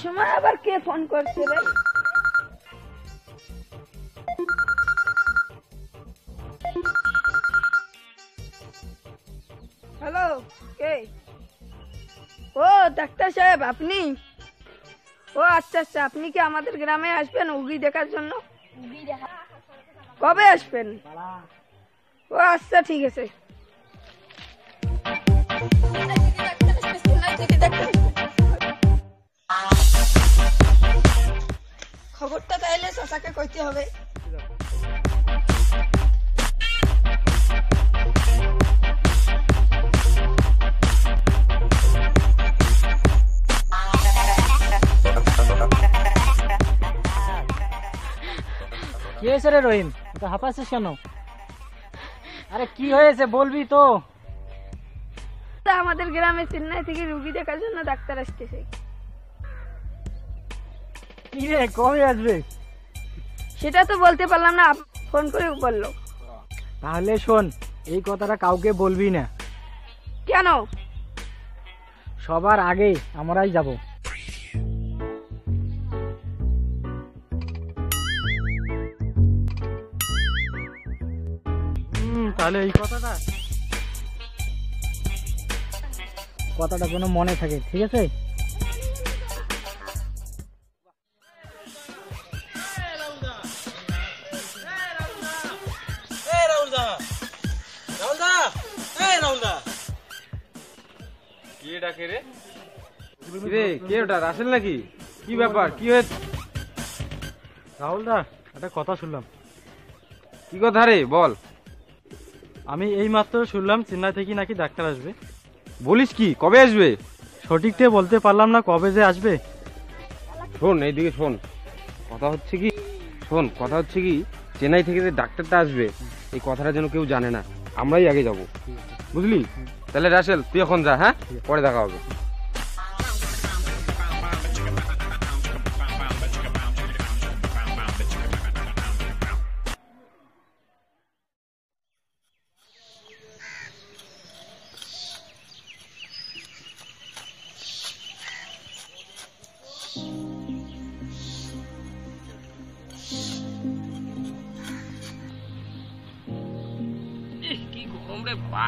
সময় আবার কে ফোন করছে রে? হ্যালো, কে? ও ডাক্তার সাহেব আপনি? ও আচ্ছা আচ্ছা, আপনি কি আমাদের গ্রামে আসবেন রোগী দেখার জন্য? কবে আসবেন? ও আচ্ছা ঠিক আছে। খবরটা তাইলে চাচাকে কইতে হবে। কি হয়েছে রে রহিম, তো হাঁপাচ্ছিস কেন? আরে কি হয়েছে বলবি তো। আমাদের গ্রামে চেন্নাই থেকে রোগী দেখার জন্য ডাক্তার আসতেছে। কি রে, কবে আসবে? সেটা তো বলতে পারলাম না, ফোন করে বললো। তাহলে শোন, এই কথাটা কাউকে বলবি না। কেন? সবার আগে আমরাই যাব। তাহলে এই কথাটা যেন মনে থাকে, ঠিক আছে? রাসেল নাকি? কি ব্যাপার, কি হয়েছে? রাহুল দা, একটা কথা শুনলাম। কি কথা রে, বল। আমি এই মাত্র শুনলাম চেন্নাই থেকে নাকি ডাক্তার আসবে। বলিস কি, কবে আসবে? সঠিকটা বলতে পারলাম না কবে যে আসবে। শোন, এইদিকে শোন, কথা হচ্ছে কি চেন্নাই থেকে যে ডাক্তারটা আসবে এই কথাটা যেন কেউ জানে না, আমরাই আগে যাব, বুঝলি? তাহলে রাসেল তুই এখন যা, হ্যাঁ, পরে দেখা হবে। কি গরম রে বাবা।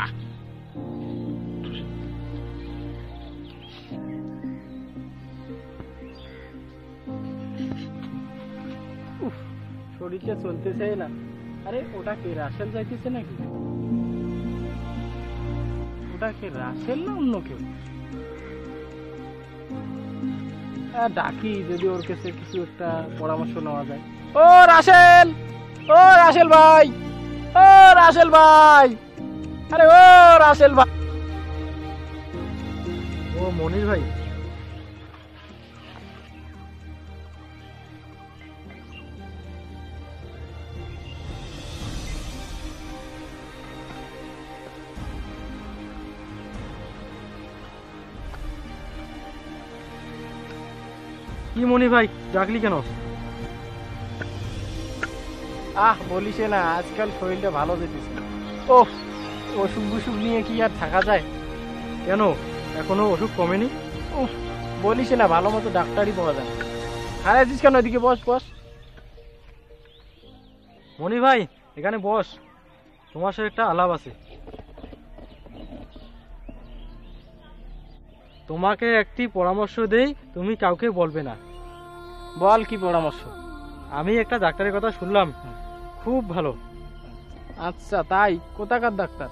শরীরটা চলতেছে না। আরে ওটা কে, রাসেল যাইতেছে নাকি? ওটা কে, রাসেল না অন্য কেউ? ডাকি, যদি ওর কাছে কিছু একটা পরামর্শ নেওয়া যায়। ও রাসেল, ও রাসেল ভাই, ও রাসেল ভাই, আরে ও রাসেল ভাই। ও মনির ভাই। কি মনি ভাই, ডাকলি কেন? বলিস না, আজকাল শরীরটা ভালো যেতেছে। ও অসুখ বিসুখ নিয়ে কি আর থাকা যায়? কেন, এখনো অসুখ কমেনি? বলিস না, ভালো মতো ডাক্তারই পাওয়া যায়। খারাপ আছিস কেন? এদিকে বস বস। মনি ভাই এখানে বস, তোমার সাথে একটা আলাপ আছে। তোমাকে একটি পরামর্শ দেই, তুমি কাউকে বলবে না। বল, কি পরামর্শ? আমি একটা ডাক্তারের কথা শুনলাম, খুব ভালো। আচ্ছা তাই, কোথাকার ডাক্তার?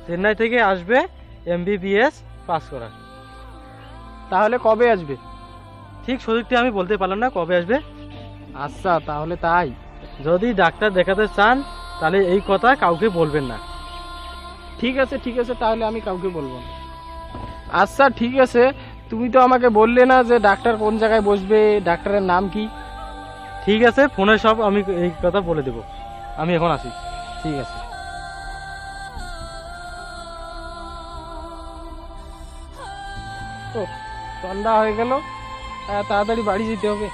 চেন্নাই থেকে আসবে, MBBS পাস করা। তাহলে কবে আসবে? ঠিক সঠিকটা আমি বলতে পারলাম না কবে আসবে। আচ্ছা তাহলে তাই, যদি ডাক্তার দেখাতে চান তাহলে এই কথা কাউকে বলবেন না। ঠিক আছে তাহলে আমি কাউকে বলবো না। আচ্ছা ঠিক আছে, তুমি তো আমাকে বললে না যে ডাক্তার কোন জায়গায় বসবে, ডাক্তারের নাম কি? ঠিক আছে, ফোনে সব আমি এই কথা বলে দেব। আমি এখন আসি। ঠিক আছে। ও, সন্ধ্যা হয়ে গেল, তাড়াতাড়ি বাড়ি যেতে হবে।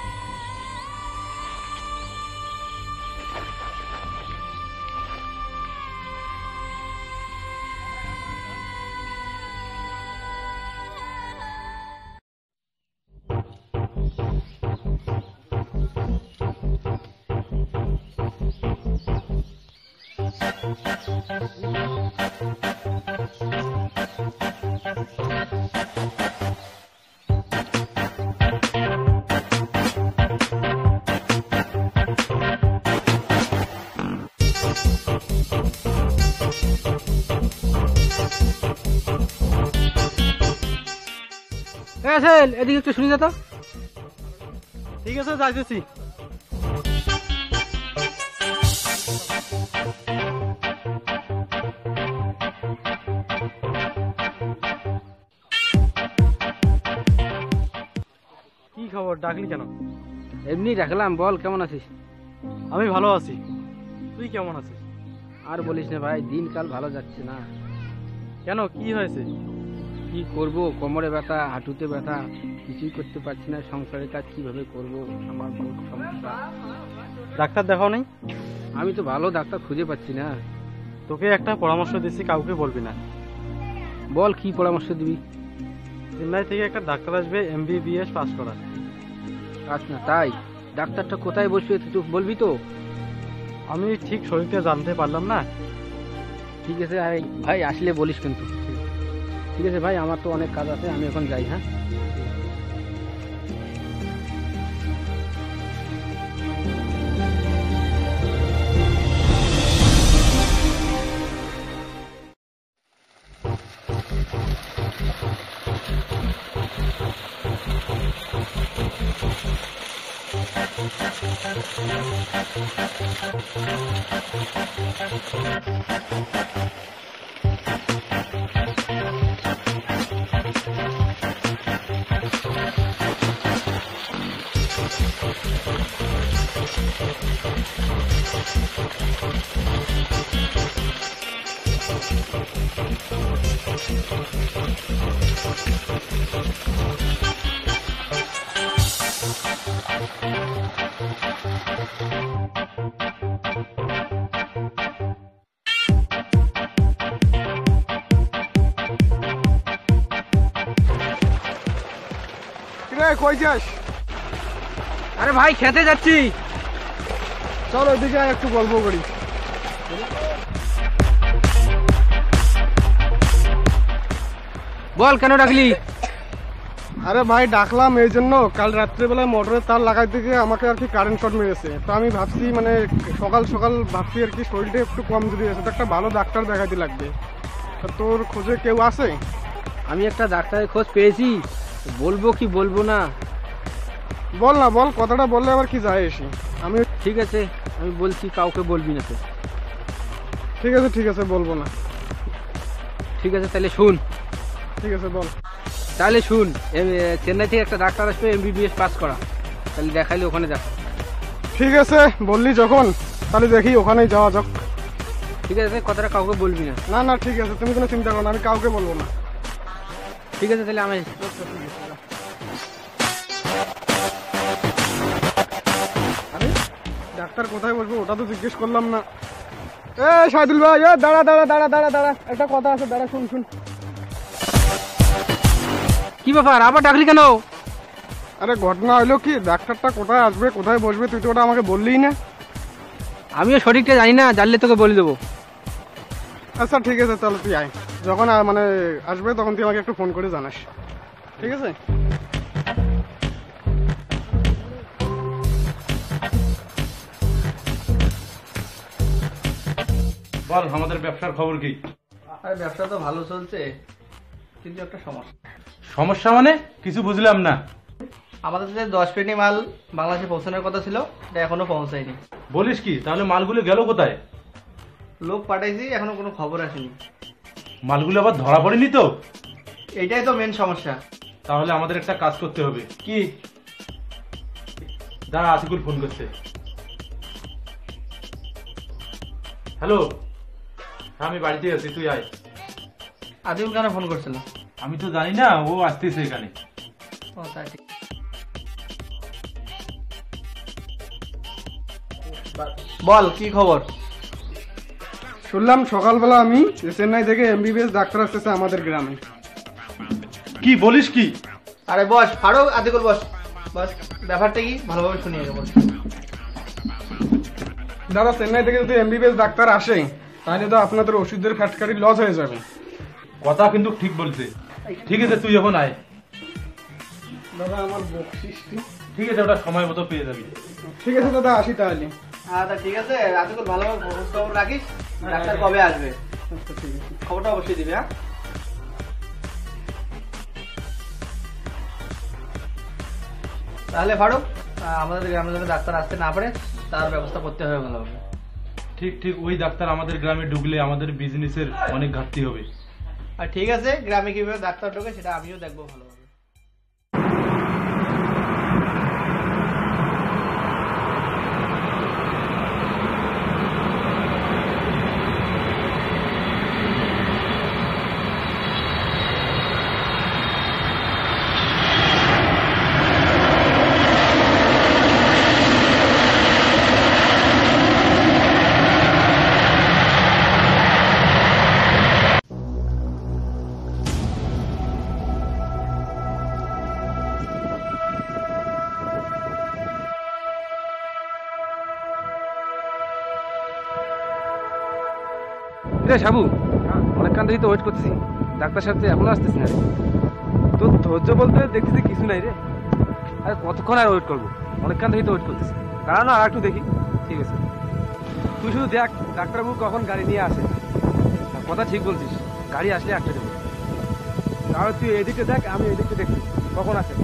এদিকে একটু শুনি তো। ঠিক আছে, যাইতেছি। কি খবর, ডাকলি কেন? এমনি রাখলাম, বল কেমন আছিস? আমি ভালো আছি, তুই কেমন আছিস? আর বলিস না ভাই, দিনকাল ভালো যাচ্ছে না। কেন, কি হয়েছে? কি করব, কোমরে ব্যথা, হাঁটুতে ব্যথা, কিছুই করতে পারছি না। সংসারের কাজ কিভাবে করব, আমার বহুত সমস্যা। ডাক্তার দেখাও নাই? আমি তো ভালো ডাক্তার খুঁজে পাচ্ছি না। তোকে একটা পরামর্শ দিচ্ছি, কাউকে বলবি না। বল কি পরামর্শ দিবি? চেন্নাই থেকে একটা ডাক্তার আসবে, MBBS পাস করা। আচ্ছা তাই, ডাক্তারটা কোথায় বসবে তুই বলবি তো? আমি ঠিক শরীরটা জানতে পারলাম না। ঠিক আছে ভাই, আসলে বলিস কিন্তু। ঠিক আছে ভাই, আমার তো অনেক কাজ আছে, আমি এখন যাই। হ্যাঁ, কই যাস? আরে ভাই, খেতে যাচ্ছি। চল ওইদিকে একটু গল্প করি। বল কেন ডাকলি? আরে ভাই, ডাকলাম এই জন্য, কাল রাত্রেবেলায় মোটরের তার লাগাইতে গিয়ে আমাকে আর কি কারেন্ট শর্ট মেরেছে। তো আমি ভাবছি মানে সকাল সকাল ভাবছি আর কি শরীরটা একটু কম যদি আছে, তো একটা ভালো ডাক্তার দেখাতে লাগবে। তো তোর খোঁজে কেউ আছে? আমি একটা ডাক্তারের খোঁজ পেয়েছি, বলবো কি বলবো না? বল না, বল, কথাটা বললে আবার কি যায় এসে। আমি ঠিক আছে, আমি বলছি, কাউকে বলবি না তো? ঠিক আছে বলবো না। ঠিক আছে তাহলে শুন। ঠিক আছে বল। তাহলে শুন, চেন্নাই থেকে একটা ডাক্তার আসবে, MBBS পাস করা। তাহলে দেখাইলে ওখানে যা। ঠিক আছে, বললি যখন তাহলে দেখি ওখানেই যাওয়া যাক। ঠিক আছে, কথাটা কাউকে বলবি না? না না ঠিক আছে, তুমি কোনো চিন্তা করো না, আমি কাউকে বলবো না। ঠিক আছে তাহলে আমি। আরে ডাক্তার কোথায় বসবো ওটা তো জিজ্ঞেস করলাম না। এ শাহিদুল ভাই, দাঁড়া, একটা কথা আছে, দাঁড়া, শুন। কি ব্যাপার, আবার ডাকলি কেন? আরে ঘটনা হইলো কি, ডাক্তারটা কোথায় আসবে, কোথায় বসবে, তুই তো ওটা আমাকে বললিই না। আমিও সঠিকটা জানি না, জানলে তোকে বলে দেবো। আচ্ছা ঠিক আছে, তাহলে তুই আয়, যখন মানে আসবে তখন তুই আমাকে একটু ফোন করে জানাস। ঠিক আছে? বল আমাদের ব্যবসার খবর কি? আরে ব্যবসা তো ভালো চলছে, কিন্তু একটা সমস্যা। সমস্যা মানে? কিছু বুঝলাম না। আমাদের যে 10 পেটি মাল বাংলাদেশে পৌঁছানোর কথা ছিল, এটা এখনো পৌঁছায়নি। বলিস কি? তাহলে মালগুলো গেল কোথায়? লোক পাঠাইছি, এখনো কোনো খবর আসেনি। মালগুলো আবার ধরা পড়েনি তো? এইটাই তো মেন সমস্যা। তাহলে আমাদের একটা কাজ করতে হবে। কি? দাঁড়া, আতিকুল ফোন করছে। হ্যালো, আমি বাড়িতে আছি, তুই আয়। আদিউল কেন ফোন করছিল? আমি তো জানি না, ও আসতেছে এখানে। ও তাই ঠিক। বল কি খবর? শুনলাম সকালবেলা আমি যে চেন্নাই থেকে এমবিবিএস ডাক্তার আসতেছে আমাদের গ্রামে। কি বলিস কি? আরে বস, ফারুক, আদিকুল বস। বস, ব্যাপারটা কি ভালোভাবে শুনিয়ে দেবো। দাদা, চেন্নাই থেকে যদি এমবিবিএস ডাক্তার আসে তাহলে তো আপনাদের ওষুধের ফ্যাক্টরি লস হয়ে যাবে। কথা কিন্তু ঠিক বলছে। ঠিক আছে, তুই এখন আয়। দাদা আমার বকশিসটি। ঠিক আছে, ওটা সময় মতো পেয়ে যাবি। ঠিক আছে দাদা, আসি তাহলে। আচ্ছা ঠিক আছে, আদিকুল ভালোভাবে খোঁজ খবর রাখিস। ডাক্তার কবে আসবে আচ্ছা ঠিক আছে। খবরটা অবশ্যই দিবি। হ্যাঁ, তাহলে ফারুক, আমাদের গ্রামে যেন ডাক্তার আসতে না পারে তার ব্যবস্থা করতে হবে ভালোভাবে। ঠিক ঠিক, ওই ডাক্তার আমাদের গ্রামে ঢুকলে আমাদের বিজনেসের অনেক ঘাটতি হবে। আর ঠিক আছে, গ্রামে কিভাবে ডাক্তার ঢোকে সেটা আমিও দেখবো ভালোভাবে। রে সাবু, অনেকক্ষণ থেকে তো ওয়েট করতেছি, ডাক্তার সাহেব তো এখনো আসতেছি না রে। তোর ধৈর্য বলতে দেখতেছি কিছু নাই রে। আরে কতক্ষণ আর ওয়েট করবো? অনেকক্ষণ থেকে তো ওয়েট করতেছি। দাঁড়া না, আর একটু দেখি। ঠিক আছে, তুই শুধু দেখ ডাক্তারবাবু কখন গাড়ি নিয়ে আসে। কথা ঠিক বলছিস, গাড়ি আসলে একটা দেবো। তাহলে তুই এদিকে দেখ, আমি এদিকে দেখছি কখন আসে।